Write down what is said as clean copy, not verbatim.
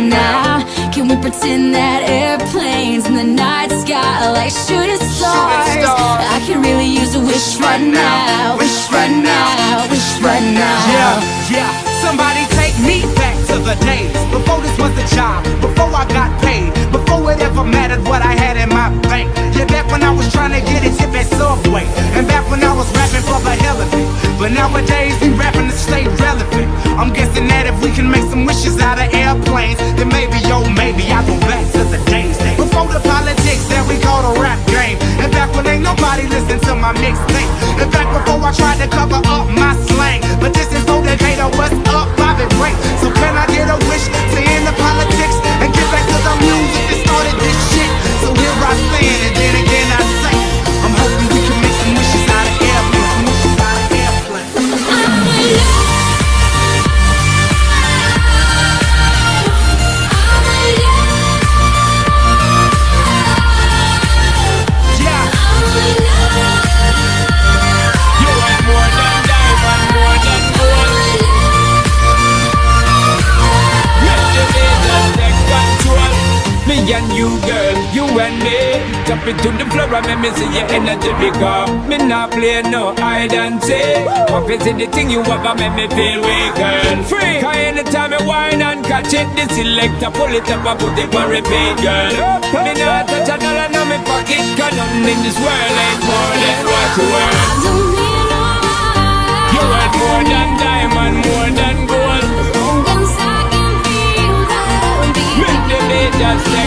right now? Can we pretend that airplanes in the night sky like shooting stars? I can really use a wish right now. Wish right now. Wish right now. Yeah, somebody take me back to the days before this was a job, before I got paid, before it ever mattered what I had in my bank. Yeah, back when I was trying to get a tip at Subway, and back when I was rapping for the hell of it. But nowadays we rapping to stay relevant. I'm guessing that if we can make some wishes out of airplanes, then maybe, oh maybe I'll go back to the days before the politics that we call the rap game, and back when ain't nobody listened to my mixtape, and back before I tried to cover up my slang. But this is no Decatur, what's up, Bobby Ray? So can I get a wish to end the politics and get back to the music that started this shit? So here I stand, and then again I say, I'm hoping we can make some wishes out of airplanes. Wishes out of airplanes. Me and you, girl, you and me. Jump into the floor and make me see your energy big up. Me not play no hide and seek. Up into the thing you have and make me feel weak, girl. Free, cause anytime I whine and catch it, the selector pull it up and put it on repeat, girl. Me not touch a dollar in my pocket, cause nothing in this world ain't more than what you worth. You are more than diamond, more than gold. Make the beat just say